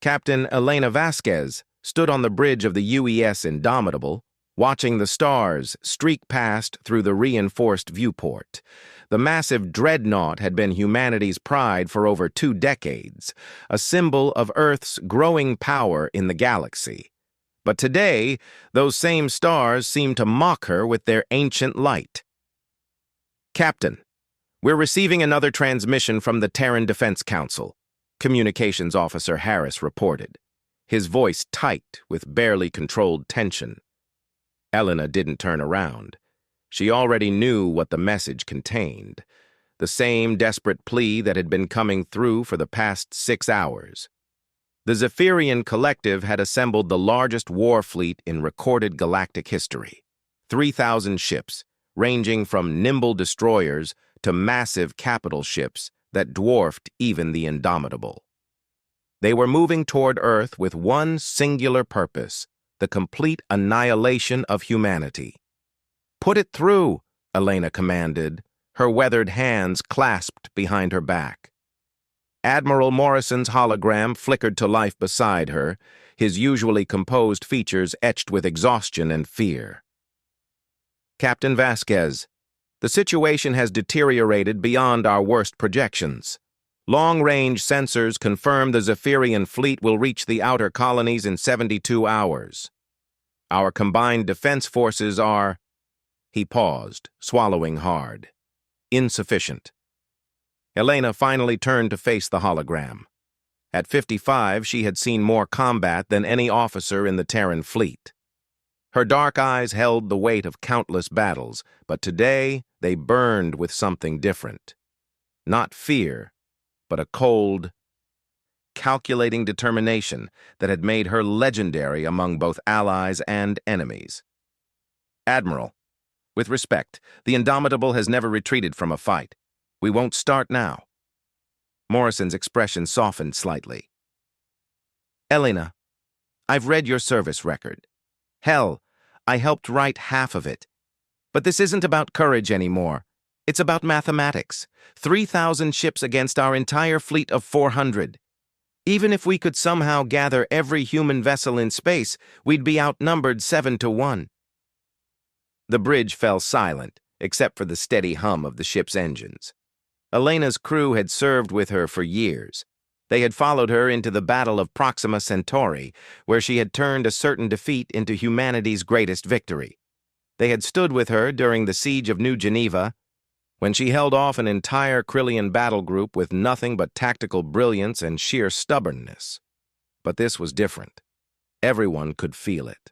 Captain Elena Vasquez stood on the bridge of the UES Indomitable, watching the stars streak past through the reinforced viewport. The massive dreadnought had been humanity's pride for over 2 decades, a symbol of Earth's growing power in the galaxy. But today, those same stars seemed to mock her with their ancient light. "Captain, we're receiving another transmission from the Terran Defense Council," Communications Officer Harris reported, his voice tight with barely controlled tension. Elena didn't turn around. She already knew what the message contained, the same desperate plea that had been coming through for the past 6 hours. The Zephyrian Collective had assembled the largest war fleet in recorded galactic history. 3,000 ships, ranging from nimble destroyers to massive capital ships that dwarfed even the Indomitable. They were moving toward Earth with one singular purpose: the complete annihilation of humanity. "Put it through," Elena commanded, her weathered hands clasped behind her back. Admiral Morrison's hologram flickered to life beside her, his usually composed features etched with exhaustion and fear. "Captain Vasquez, the situation has deteriorated beyond our worst projections. Long-range sensors confirm the Zephyrian fleet will reach the outer colonies in 72 hours. Our combined defense forces are—" He paused, swallowing hard. "Insufficient." Elena finally turned to face the hologram. At 55, she had seen more combat than any officer in the Terran fleet. Her dark eyes held the weight of countless battles, but today they burned with something different. Not fear, but a cold, calculating determination that had made her legendary among both allies and enemies. "Admiral, with respect, the Indomitable has never retreated from a fight. We won't start now." Morrison's expression softened slightly. "Elena, I've read your service record. Hell, I helped write half of it. But this isn't about courage anymore. It's about mathematics. 3,000 ships against our entire fleet of 400. Even if we could somehow gather every human vessel in space, we'd be outnumbered 7-1. The bridge fell silent, except for the steady hum of the ship's engines. Elena's crew had served with her for years. They had followed her into the Battle of Proxima Centauri, where she had turned a certain defeat into humanity's greatest victory. They had stood with her during the Siege of New Geneva, when she held off an entire Krillian battle group with nothing but tactical brilliance and sheer stubbornness. But this was different. Everyone could feel it.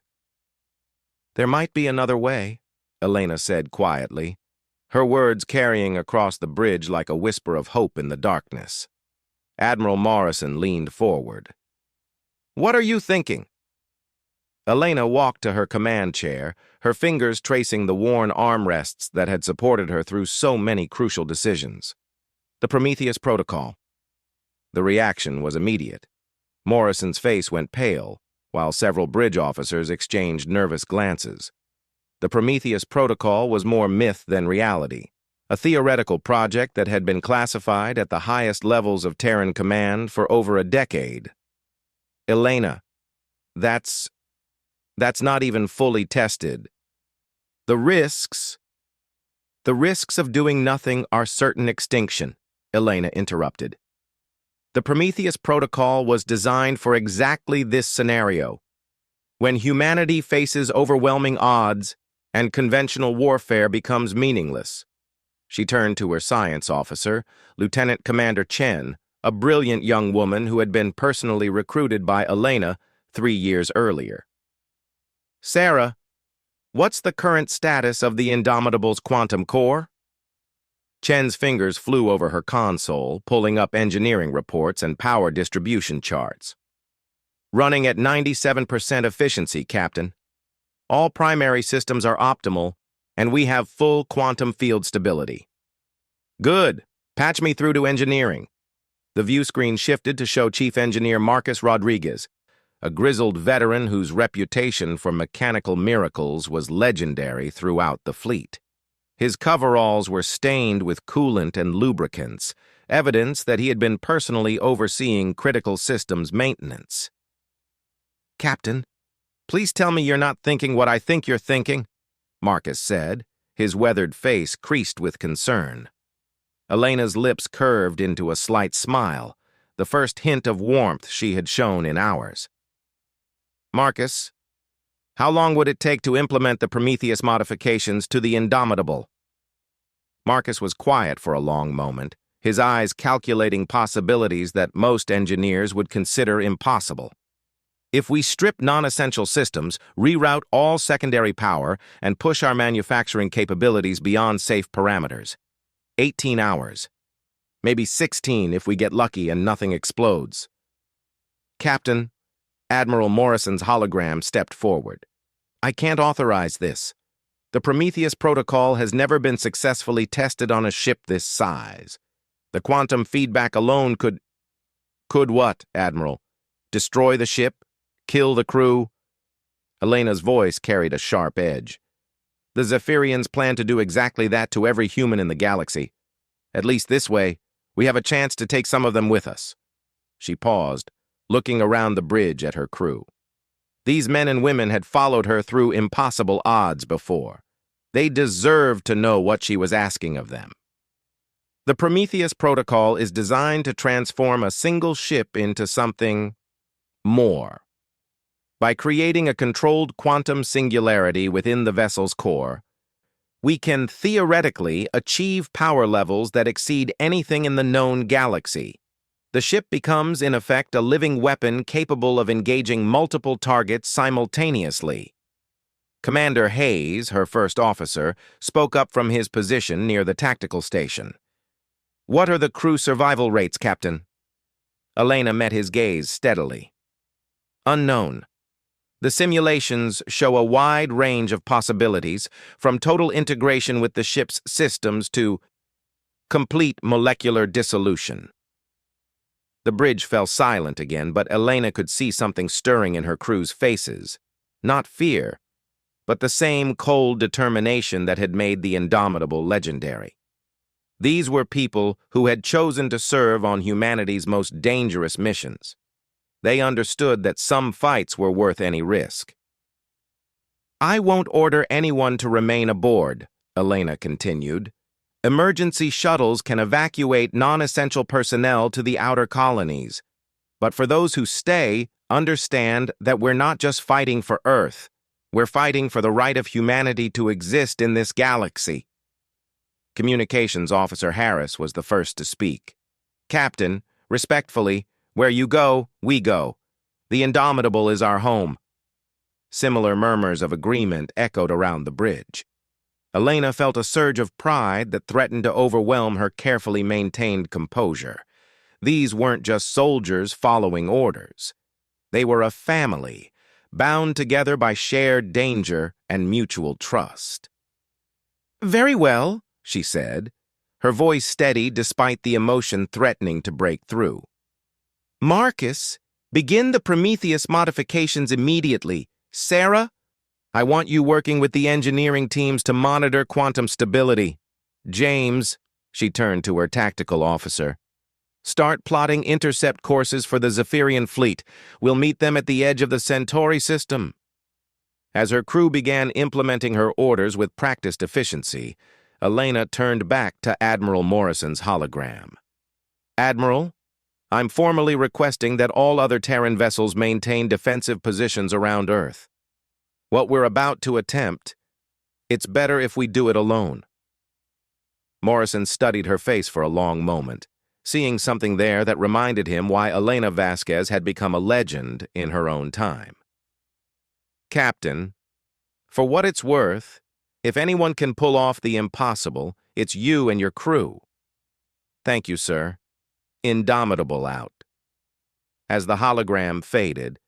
"There might be another way," Elena said quietly, her words carrying across the bridge like a whisper of hope in the darkness. Admiral Morrison leaned forward. "What are you thinking?" Elena walked to her command chair, her fingers tracing the worn armrests that had supported her through so many crucial decisions. "The Prometheus Protocol." The reaction was immediate. Morrison's face went pale, while several bridge officers exchanged nervous glances. The Prometheus Protocol was more myth than reality, a theoretical project that had been classified at the highest levels of Terran command for over a decade. "Elena, that's not even fully tested. The risks of doing nothing are certain extinction," Elena interrupted. "The Prometheus Protocol was designed for exactly this scenario. When humanity faces overwhelming odds and conventional warfare becomes meaningless." She turned to her science officer, Lieutenant Commander Chen, a brilliant young woman who had been personally recruited by Elena 3 years earlier. "Sarah, what's the current status of the Indomitable's quantum core?" Chen's fingers flew over her console, pulling up engineering reports and power distribution charts. "Running at 97% efficiency, Captain. All primary systems are optimal, and we have full quantum field stability." "Good. Patch me through to engineering." The view screen shifted to show Chief Engineer Marcus Rodriguez, a grizzled veteran whose reputation for mechanical miracles was legendary throughout the fleet. His coveralls were stained with coolant and lubricants, evidence that he had been personally overseeing critical systems maintenance. "Captain, please tell me you're not thinking what I think you're thinking," Marcus said, his weathered face creased with concern. Elena's lips curved into a slight smile, the first hint of warmth she had shown in hours. "Marcus, how long would it take to implement the Prometheus modifications to the Indomitable?" Marcus was quiet for a long moment, his eyes calculating possibilities that most engineers would consider impossible. "If we strip non-essential systems, reroute all secondary power, and push our manufacturing capabilities beyond safe parameters. 18 hours. Maybe 16 if we get lucky and nothing explodes." "Captain," Admiral Morrison's hologram stepped forward. "I can't authorize this. The Prometheus protocol has never been successfully tested on a ship this size. The quantum feedback alone could..." "Could what, Admiral? Destroy the ship? Kill the crew?" Elena's voice carried a sharp edge. "The Zephyrians plan to do exactly that to every human in the galaxy. At least this way, we have a chance to take some of them with us." She paused, looking around the bridge at her crew. These men and women had followed her through impossible odds before. They deserved to know what she was asking of them. "The Prometheus protocol is designed to transform a single ship into something more. By creating a controlled quantum singularity within the vessel's core, we can theoretically achieve power levels that exceed anything in the known galaxy. The ship becomes, in effect, a living weapon capable of engaging multiple targets simultaneously." Commander Hayes, her first officer, spoke up from his position near the tactical station. "What are the crew survival rates, Captain?" Elena met his gaze steadily. "Unknown. The simulations show a wide range of possibilities, from total integration with the ship's systems to complete molecular dissolution." The bridge fell silent again, but Elena could see something stirring in her crew's faces. Not fear, but the same cold determination that had made the Indomitable legendary. These were people who had chosen to serve on humanity's most dangerous missions. They understood that some fights were worth any risk. "I won't order anyone to remain aboard," Elena continued. "Emergency shuttles can evacuate non-essential personnel to the outer colonies. But for those who stay, understand that we're not just fighting for Earth. We're fighting for the right of humanity to exist in this galaxy." Communications Officer Harris was the first to speak. "Captain, respectfully, where you go, we go. The Indomitable is our home." Similar murmurs of agreement echoed around the bridge. Elena felt a surge of pride that threatened to overwhelm her carefully maintained composure. These weren't just soldiers following orders. They were a family, bound together by shared danger and mutual trust. "Very well," she said, her voice steady despite the emotion threatening to break through. "Marcus, begin the Prometheus modifications immediately. Sarah, I want you working with the engineering teams to monitor quantum stability. James," she turned to her tactical officer, "start plotting intercept courses for the Zephyrian fleet. We'll meet them at the edge of the Centauri system." As her crew began implementing her orders with practiced efficiency, Elena turned back to Admiral Morrison's hologram. "Admiral, I'm formally requesting that all other Terran vessels maintain defensive positions around Earth. What we're about to attempt, it's better if we do it alone." Morrison studied her face for a long moment, seeing something there that reminded him why Elena Vasquez had become a legend in her own time. "Captain, for what it's worth, if anyone can pull off the impossible, it's you and your crew." "Thank you, sir. Indomitable out." As the hologram faded,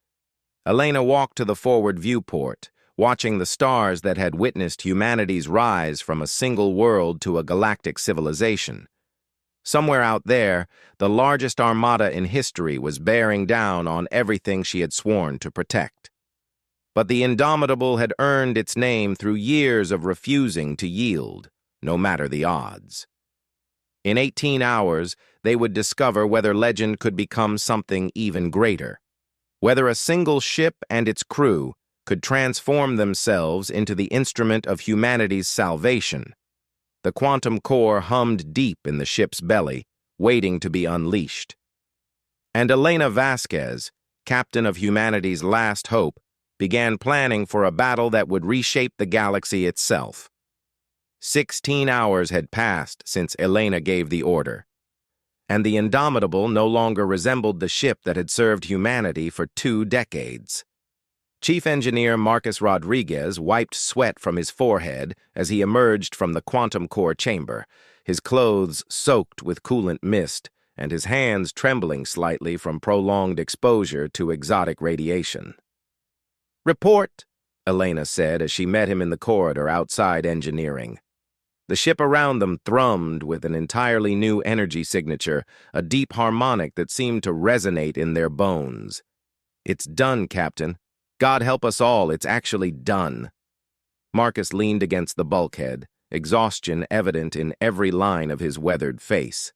Elena walked to the forward viewport, watching the stars that had witnessed humanity's rise from a single world to a galactic civilization. Somewhere out there, the largest armada in history was bearing down on everything she had sworn to protect. But the Indomitable had earned its name through years of refusing to yield, no matter the odds. In 18 hours, they would discover whether legend could become something even greater. Whether a single ship and its crew could transform themselves into the instrument of humanity's salvation. The quantum core hummed deep in the ship's belly, waiting to be unleashed. And Elena Vasquez, captain of humanity's last hope, began planning for a battle that would reshape the galaxy itself. 16 hours had passed since Elena gave the order, and the Indomitable no longer resembled the ship that had served humanity for 2 decades. Chief Engineer Marcus Rodriguez wiped sweat from his forehead as he emerged from the quantum core chamber, his clothes soaked with coolant mist and his hands trembling slightly from prolonged exposure to exotic radiation. "Report," Elena said as she met him in the corridor outside engineering. The ship around them thrummed with an entirely new energy signature, a deep harmonic that seemed to resonate in their bones. "It's done, Captain. God help us all, it's actually done." Marcus leaned against the bulkhead, exhaustion evident in every line of his weathered face.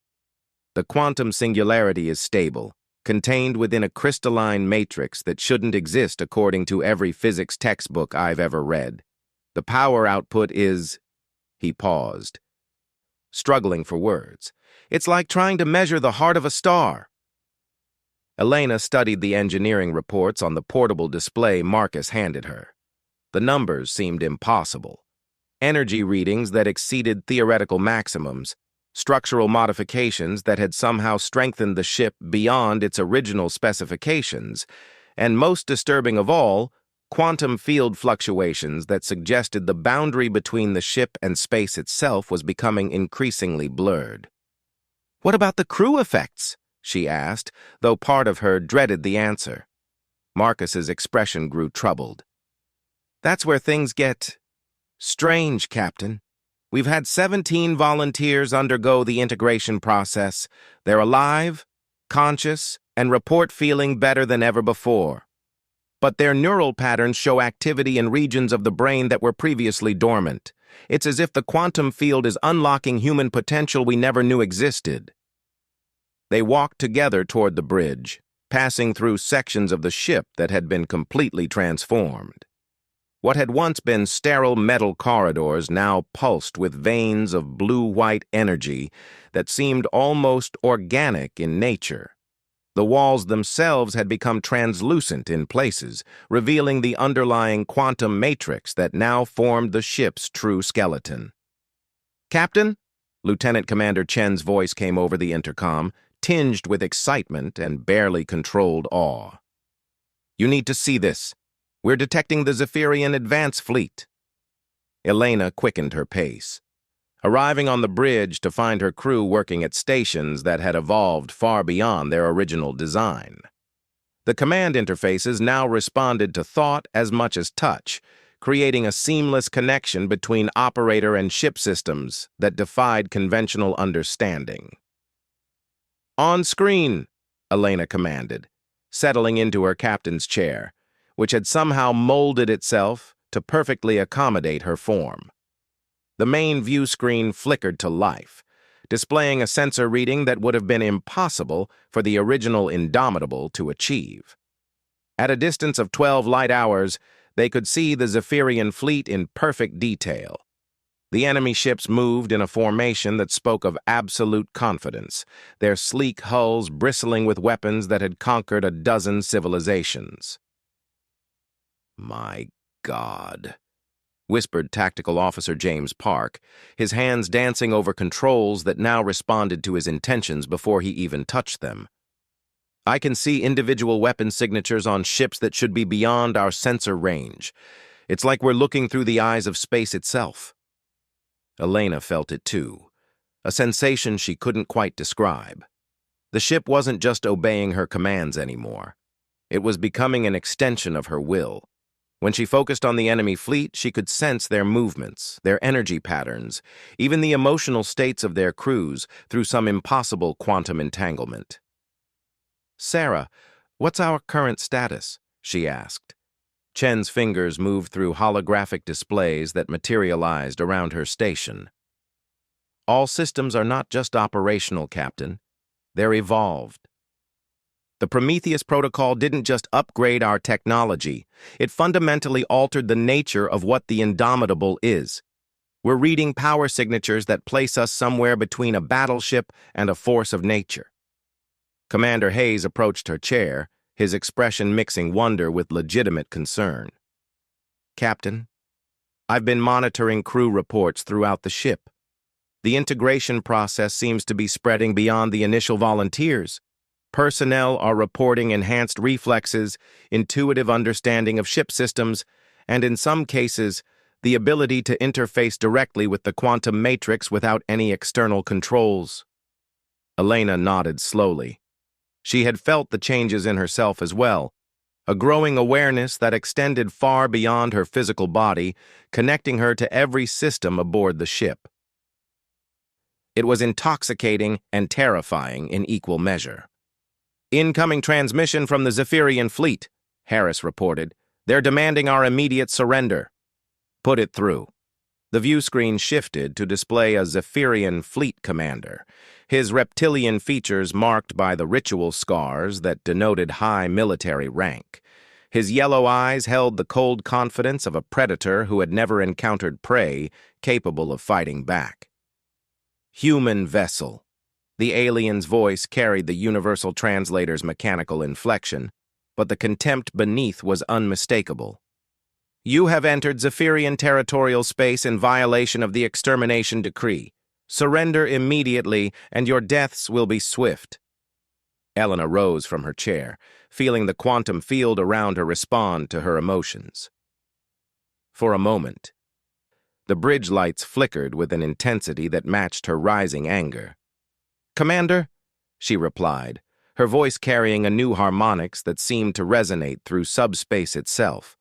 "The quantum singularity is stable, contained within a crystalline matrix that shouldn't exist according to every physics textbook I've ever read. The power output is—" He paused, struggling for words. "It's like trying to measure the heart of a star." Elena studied the engineering reports on the portable display Marcus handed her. The numbers seemed impossible. Energy readings that exceeded theoretical maximums, structural modifications that had somehow strengthened the ship beyond its original specifications, and most disturbing of all, quantum field fluctuations that suggested the boundary between the ship and space itself was becoming increasingly blurred. "What about the crew effects?" she asked, though part of her dreaded the answer. Marcus's expression grew troubled. "That's where things get strange, Captain. We've had 17 volunteers undergo the integration process. They're alive, conscious, and report feeling better than ever before. But their neural patterns show activity in regions of the brain that were previously dormant. It's as if the quantum field is unlocking human potential we never knew existed." They walked together toward the bridge, passing through sections of the ship that had been completely transformed. What had once been sterile metal corridors now pulsed with veins of blue-white energy that seemed almost organic in nature. The walls themselves had become translucent in places, revealing the underlying quantum matrix that now formed the ship's true skeleton. "Captain?" Lieutenant Commander Chen's voice came over the intercom, tinged with excitement and barely controlled awe. "You need to see this. We're detecting the Zephyrian advance fleet." Elena quickened her pace, arriving on the bridge to find her crew working at stations that had evolved far beyond their original design. The command interfaces now responded to thought as much as touch, creating a seamless connection between operator and ship systems that defied conventional understanding. "On screen," Elena commanded, settling into her captain's chair, which had somehow molded itself to perfectly accommodate her form. The main view screen flickered to life, displaying a sensor reading that would have been impossible for the original Indomitable to achieve. At a distance of 12 light hours, they could see the Zephyrian fleet in perfect detail. The enemy ships moved in a formation that spoke of absolute confidence, their sleek hulls bristling with weapons that had conquered a dozen civilizations. "My God," whispered Tactical Officer James Park, his hands dancing over controls that now responded to his intentions before he even touched them. "I can see individual weapon signatures on ships that should be beyond our sensor range. It's like we're looking through the eyes of space itself." Elena felt it too, a sensation she couldn't quite describe. The ship wasn't just obeying her commands anymore. It was becoming an extension of her will. When she focused on the enemy fleet, she could sense their movements, their energy patterns, even the emotional states of their crews through some impossible quantum entanglement. "Sarah, what's our current status?" she asked. Chen's fingers moved through holographic displays that materialized around her station. All systems are not just operational, Captain. They're evolved. The Prometheus Protocol didn't just upgrade our technology. It fundamentally altered the nature of what the Indomitable is. We're reading power signatures that place us somewhere between a battleship and a force of nature. Commander Hayes approached her chair, his expression mixing wonder with legitimate concern. Captain, I've been monitoring crew reports throughout the ship. The integration process seems to be spreading beyond the initial volunteers. Personnel are reporting enhanced reflexes, intuitive understanding of ship systems, and in some cases, the ability to interface directly with the quantum matrix without any external controls. Elena nodded slowly. She had felt the changes in herself as well, a growing awareness that extended far beyond her physical body, connecting her to every system aboard the ship. It was intoxicating and terrifying in equal measure. Incoming transmission from the Zephyrian fleet, Harris reported. They're demanding our immediate surrender. Put it through. The view screen shifted to display a Zephyrian fleet commander, his reptilian features marked by the ritual scars that denoted high military rank. His yellow eyes held the cold confidence of a predator who had never encountered prey capable of fighting back. Human vessel. The alien's voice carried the universal translator's mechanical inflection, but the contempt beneath was unmistakable. You have entered Zephyrian territorial space in violation of the extermination decree. Surrender immediately, and your deaths will be swift. Elena rose from her chair, feeling the quantum field around her respond to her emotions. For a moment, the bridge lights flickered with an intensity that matched her rising anger. Commander, she replied, her voice carrying a new harmonics that seemed to resonate through subspace itself.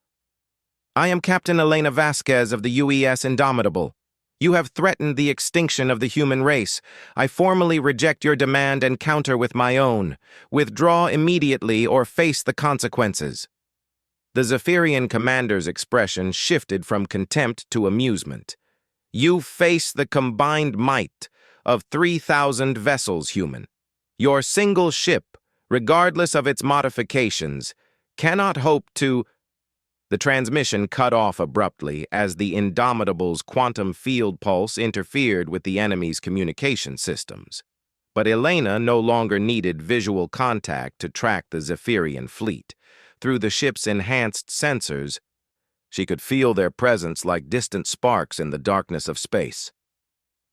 I am Captain Elena Vasquez of the UES Indomitable. You have threatened the extinction of the human race. I formally reject your demand and counter with my own. Withdraw immediately or face the consequences. The Zephyrian commander's expression shifted from contempt to amusement. You face the combined might of 3,000 vessels, human. Your single ship, regardless of its modifications, cannot hope to... The transmission cut off abruptly as the Indomitable's quantum field pulse interfered with the enemy's communication systems. But Elena no longer needed visual contact to track the Zephyrian fleet. Through the ship's enhanced sensors, she could feel their presence like distant sparks in the darkness of space.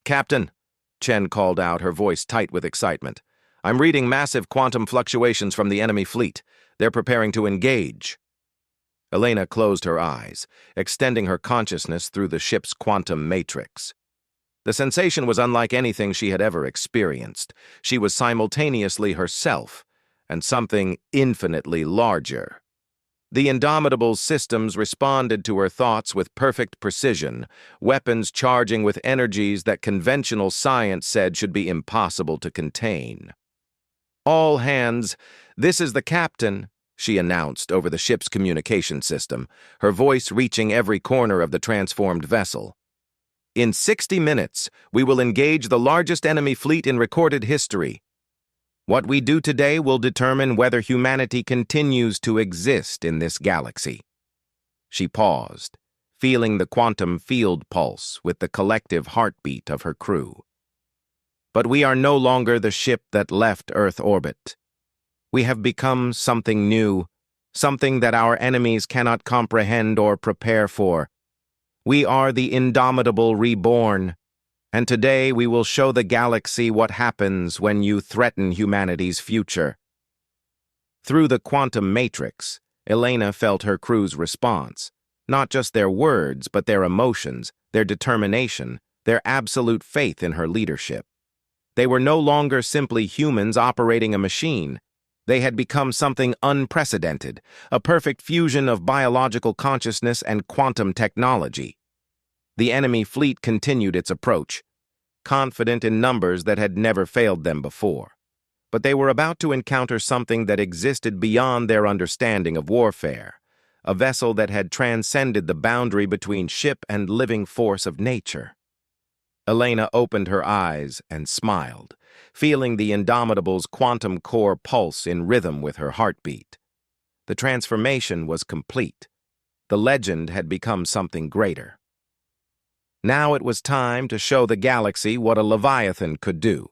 Captain, Chen called out, her voice tight with excitement. I'm reading massive quantum fluctuations from the enemy fleet. They're preparing to engage. Elena closed her eyes, extending her consciousness through the ship's quantum matrix. The sensation was unlike anything she had ever experienced. She was simultaneously herself and something infinitely larger. The Indomitable's systems responded to her thoughts with perfect precision, weapons charging with energies that conventional science said should be impossible to contain. All hands, this is the captain, she announced over the ship's communication system, her voice reaching every corner of the transformed vessel. In 60 minutes, we will engage the largest enemy fleet in recorded history. What we do today will determine whether humanity continues to exist in this galaxy. She paused, feeling the quantum field pulse with the collective heartbeat of her crew. But we are no longer the ship that left Earth orbit. We have become something new, something that our enemies cannot comprehend or prepare for. We are the Indomitable reborn, and today we will show the galaxy what happens when you threaten humanity's future. Through the quantum matrix, Elena felt her crew's response, not just their words, but their emotions, their determination, their absolute faith in her leadership. They were no longer simply humans operating a machine. They had become something unprecedented, a perfect fusion of biological consciousness and quantum technology. The enemy fleet continued its approach, confident in numbers that had never failed them before. But they were about to encounter something that existed beyond their understanding of warfare, a vessel that had transcended the boundary between ship and living force of nature. Elena opened her eyes and smiled, feeling the Indomitable's quantum core pulse in rhythm with her heartbeat. The transformation was complete. The legend had become something greater. Now it was time to show the galaxy what a Leviathan could do.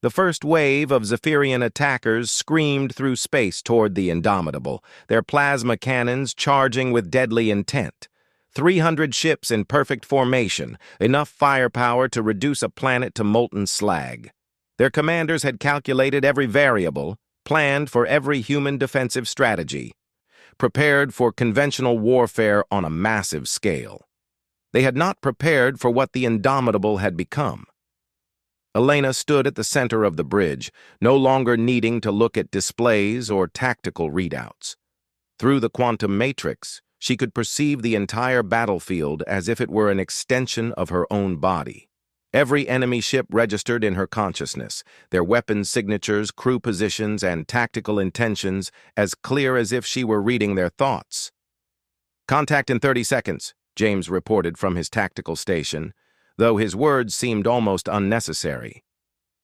The first wave of Zephyrian attackers screamed through space toward the Indomitable, their plasma cannons charging with deadly intent. 300 ships in perfect formation, enough firepower to reduce a planet to molten slag. Their commanders had calculated every variable, planned for every human defensive strategy, prepared for conventional warfare on a massive scale. They had not prepared for what the Indomitable had become. Elena stood at the center of the bridge, no longer needing to look at displays or tactical readouts. Through the quantum matrix, she could perceive the entire battlefield as if it were an extension of her own body. Every enemy ship registered in her consciousness, their weapons signatures, crew positions, and tactical intentions as clear as if she were reading their thoughts. "Contact in 30 seconds, James reported from his tactical station, though his words seemed almost unnecessary.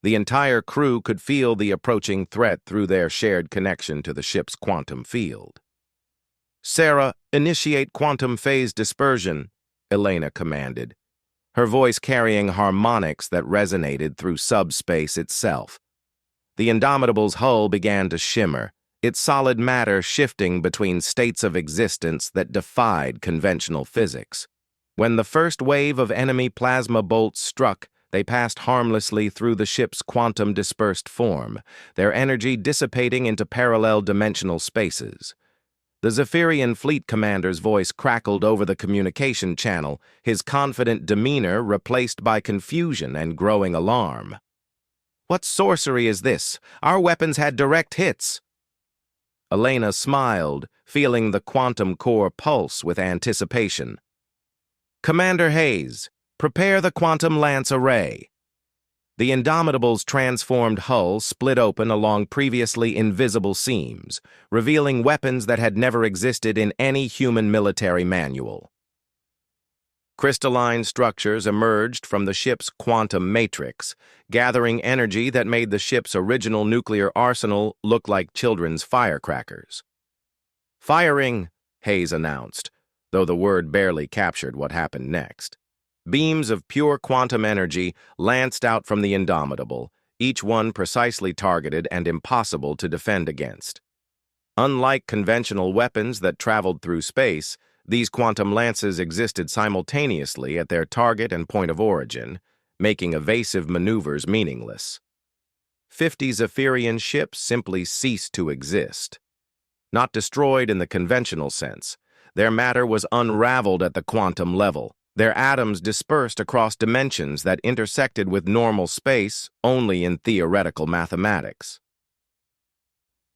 The entire crew could feel the approaching threat through their shared connection to the ship's quantum field. "Sarah, initiate quantum phase dispersion," Elena commanded, her voice carrying harmonics that resonated through subspace itself. The Indomitable's hull began to shimmer, its solid matter shifting between states of existence that defied conventional physics. When the first wave of enemy plasma bolts struck, they passed harmlessly through the ship's quantum-dispersed form, their energy dissipating into parallel dimensional spaces. The Zephyrian fleet commander's voice crackled over the communication channel, his confident demeanor replaced by confusion and growing alarm. "What sorcery is this? Our weapons had direct hits." Elena smiled, feeling the quantum core pulse with anticipation. "Commander Hayes, prepare the quantum lance array." The Indomitable's transformed hull split open along previously invisible seams, revealing weapons that had never existed in any human military manual. Crystalline structures emerged from the ship's quantum matrix, gathering energy that made the ship's original nuclear arsenal look like children's firecrackers. "Firing," Hayes announced, though the word barely captured what happened next. Beams of pure quantum energy lanced out from the Indomitable, each one precisely targeted and impossible to defend against. Unlike conventional weapons that traveled through space, these quantum lances existed simultaneously at their target and point of origin, making evasive maneuvers meaningless. 50 Zephyrian ships simply ceased to exist. Not destroyed in the conventional sense, their matter was unraveled at the quantum level, their atoms dispersed across dimensions that intersected with normal space only in theoretical mathematics.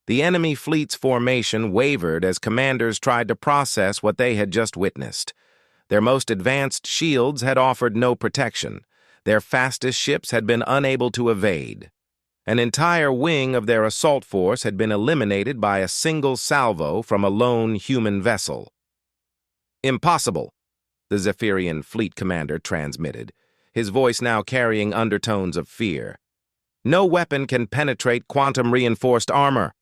The enemy fleet's formation wavered as commanders tried to process what they had just witnessed. Their most advanced shields had offered no protection. Their fastest ships had been unable to evade. An entire wing of their assault force had been eliminated by a single salvo from a lone human vessel. "Impossible," the Zephyrian fleet commander transmitted, his voice now carrying undertones of fear. "No weapon can penetrate quantum-reinforced armor."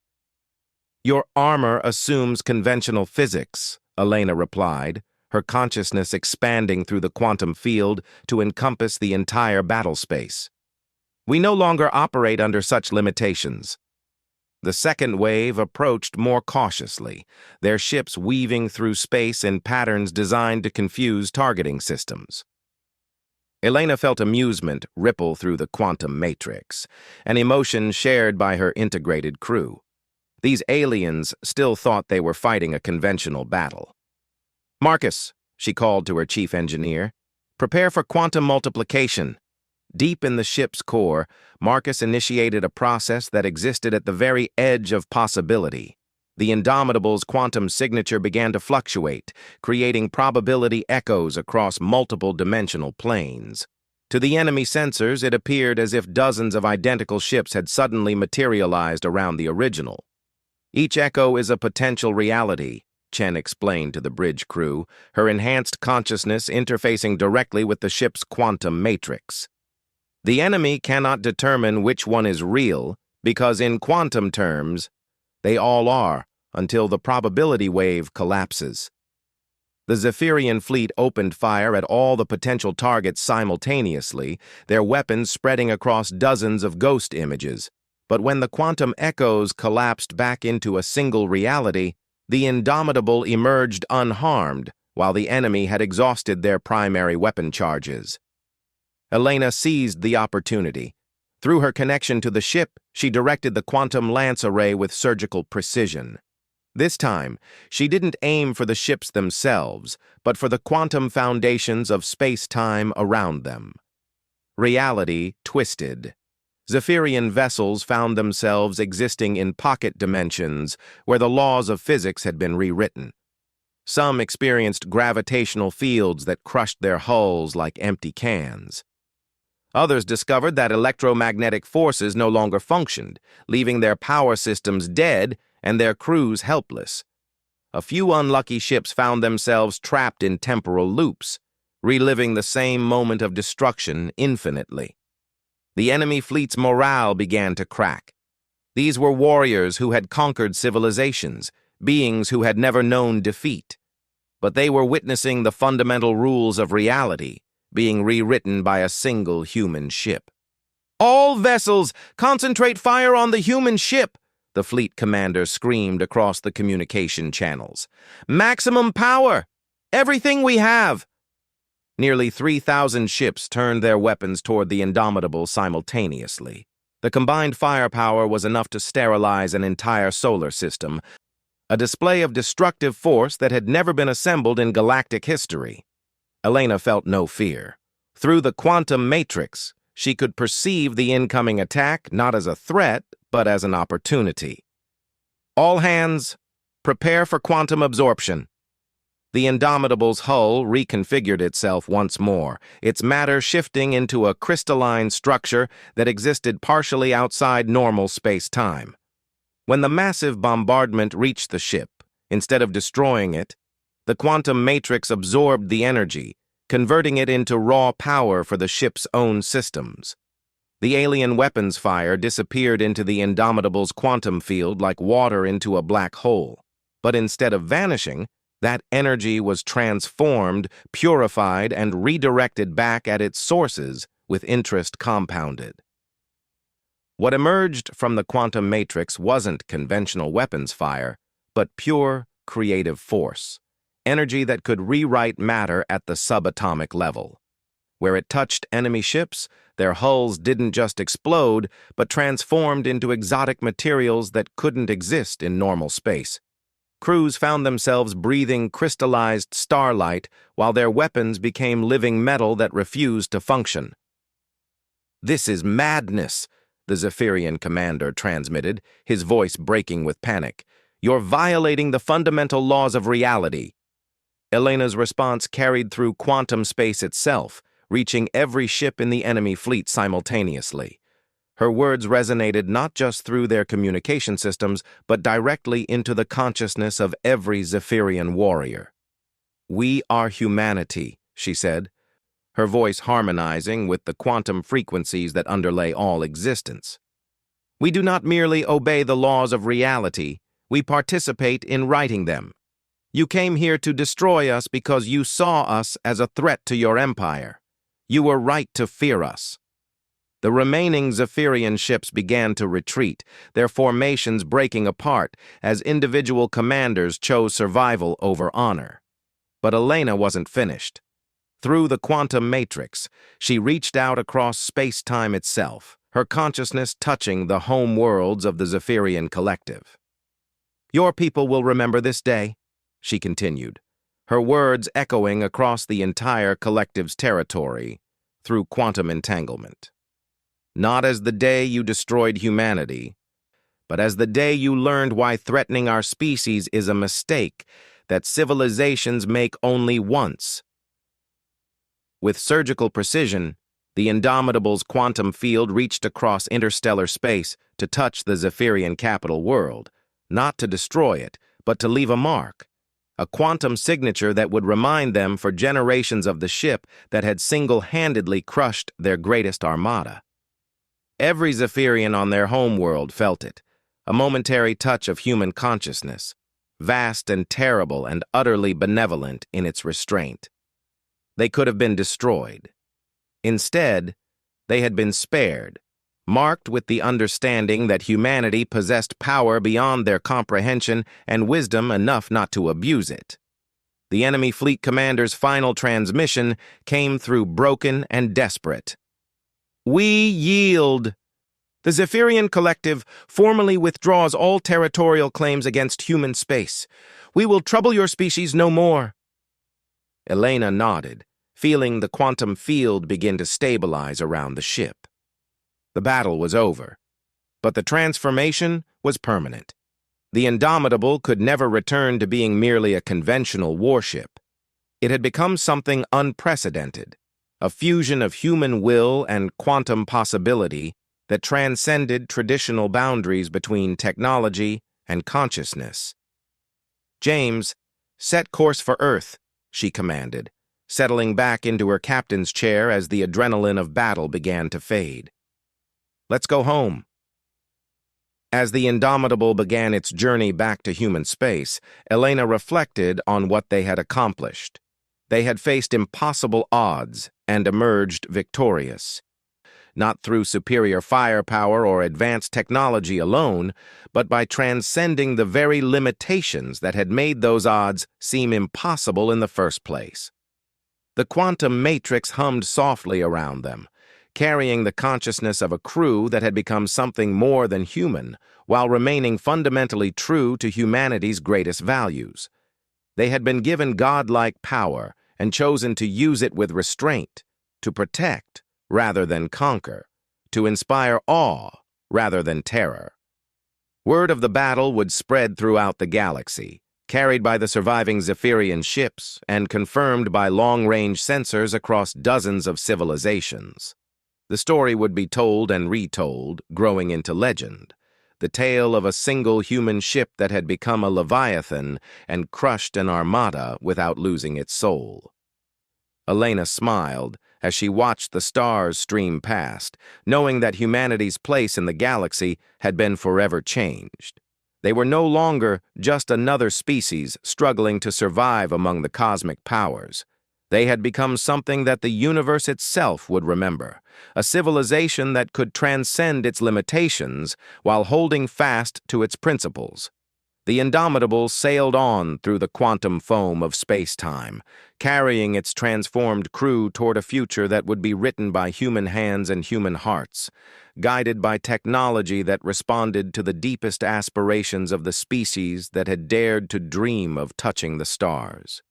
"Your armor assumes conventional physics," Elena replied, her consciousness expanding through the quantum field to encompass the entire battle space. "We no longer operate under such limitations." The second wave approached more cautiously, their ships weaving through space in patterns designed to confuse targeting systems. Elena felt amusement ripple through the quantum matrix, an emotion shared by her integrated crew. These aliens still thought they were fighting a conventional battle. "Marcus," she called to her chief engineer, "prepare for quantum multiplication." Deep in the ship's core, Marcus initiated a process that existed at the very edge of possibility. The Indomitable's quantum signature began to fluctuate, creating probability echoes across multiple dimensional planes. To the enemy sensors, it appeared as if dozens of identical ships had suddenly materialized around the original. Each echo is a potential reality, Chen explained to the bridge crew, her enhanced consciousness interfacing directly with the ship's quantum matrix. The enemy cannot determine which one is real, because in quantum terms, they all are, until the probability wave collapses. The Zephyrian fleet opened fire at all the potential targets simultaneously, their weapons spreading across dozens of ghost images. But when the quantum echoes collapsed back into a single reality, the Indomitable emerged unharmed, while the enemy had exhausted their primary weapon charges. Elena seized the opportunity. Through her connection to the ship, she directed the quantum lance array with surgical precision. This time, she didn't aim for the ships themselves, but for the quantum foundations of space-time around them. Reality twisted. Zephyrian vessels found themselves existing in pocket dimensions where the laws of physics had been rewritten. Some experienced gravitational fields that crushed their hulls like empty cans. Others discovered that electromagnetic forces no longer functioned, leaving their power systems dead and their crews helpless. A few unlucky ships found themselves trapped in temporal loops, reliving the same moment of destruction infinitely. The enemy fleet's morale began to crack. These were warriors who had conquered civilizations, beings who had never known defeat. But they were witnessing the fundamental rules of reality being rewritten by a single human ship. "All vessels, concentrate fire on the human ship!" the fleet commander screamed across the communication channels. "Maximum power! Everything we have!" Nearly 3,000 ships turned their weapons toward the Indomitable simultaneously. The combined firepower was enough to sterilize an entire solar system, a display of destructive force that had never been assembled in galactic history. Elena felt no fear. Through the quantum matrix, she could perceive the incoming attack not as a threat, but as an opportunity. "All hands, prepare for quantum absorption." The Indomitable's hull reconfigured itself once more, its matter shifting into a crystalline structure that existed partially outside normal space-time. When the massive bombardment reached the ship, instead of destroying it, the quantum matrix absorbed the energy, converting it into raw power for the ship's own systems. The alien weapons fire disappeared into the Indomitable's quantum field like water into a black hole. But instead of vanishing, that energy was transformed, purified, and redirected back at its sources with interest compounded. What emerged from the quantum matrix wasn't conventional weapons fire, but pure, creative force. Energy that could rewrite matter at the subatomic level. Where it touched enemy ships, their hulls didn't just explode, but transformed into exotic materials that couldn't exist in normal space. Crews found themselves breathing crystallized starlight while their weapons became living metal that refused to function. "This is madness," the Zephyrian commander transmitted, his voice breaking with panic. "You're violating the fundamental laws of reality." Elena's response carried through quantum space itself, reaching every ship in the enemy fleet simultaneously. Her words resonated not just through their communication systems, but directly into the consciousness of every Zephyrian warrior. "We are humanity," she said, her voice harmonizing with the quantum frequencies that underlay all existence. "We do not merely obey the laws of reality, we participate in writing them. You came here to destroy us because you saw us as a threat to your empire. You were right to fear us." The remaining Zephyrian ships began to retreat, their formations breaking apart as individual commanders chose survival over honor. But Elena wasn't finished. Through the quantum matrix, she reached out across space-time itself, her consciousness touching the home worlds of the Zephyrian collective. "Your people will remember this day," she continued, her words echoing across the entire collective's territory through quantum entanglement. "Not as the day you destroyed humanity, but as the day you learned why threatening our species is a mistake that civilizations make only once." With surgical precision, the Indomitable's quantum field reached across interstellar space to touch the Zephyrian capital world, not to destroy it, but to leave a mark. a quantum signature that would remind them for generations of the ship that had single-handedly crushed their greatest armada. Every Zephyrian on their homeworld felt it, a momentary touch of human consciousness, vast and terrible and utterly benevolent in its restraint. They could have been destroyed. Instead, they had been spared, marked with the understanding that humanity possessed power beyond their comprehension and wisdom enough not to abuse it. The enemy fleet commander's final transmission came through broken and desperate. "We yield. The Zephyrian Collective formally withdraws all territorial claims against human space. We will trouble your species no more." Elena nodded, feeling the quantum field begin to stabilize around the ship. The battle was over, but the transformation was permanent. The Indomitable could never return to being merely a conventional warship. It had become something unprecedented, a fusion of human will and quantum possibility that transcended traditional boundaries between technology and consciousness. "James, set course for Earth," she commanded, settling back into her captain's chair as the adrenaline of battle began to fade. "Let's go home." As the Indomitable began its journey back to human space, Elena reflected on what they had accomplished. They had faced impossible odds and emerged victorious. Not through superior firepower or advanced technology alone, but by transcending the very limitations that had made those odds seem impossible in the first place. The quantum matrix hummed softly around them, carrying the consciousness of a crew that had become something more than human, while remaining fundamentally true to humanity's greatest values. They had been given godlike power and chosen to use it with restraint, to protect rather than conquer, to inspire awe rather than terror. Word of the battle would spread throughout the galaxy, carried by the surviving Zephyrian ships and confirmed by long-range sensors across dozens of civilizations. The story would be told and retold, growing into legend, the tale of a single human ship that had become a Leviathan and crushed an armada without losing its soul. Elena smiled as she watched the stars stream past, knowing that humanity's place in the galaxy had been forever changed. They were no longer just another species struggling to survive among the cosmic powers. They had become something that the universe itself would remember, a civilization that could transcend its limitations while holding fast to its principles. The Indomitable sailed on through the quantum foam of space-time, carrying its transformed crew toward a future that would be written by human hands and human hearts, guided by technology that responded to the deepest aspirations of the species that had dared to dream of touching the stars.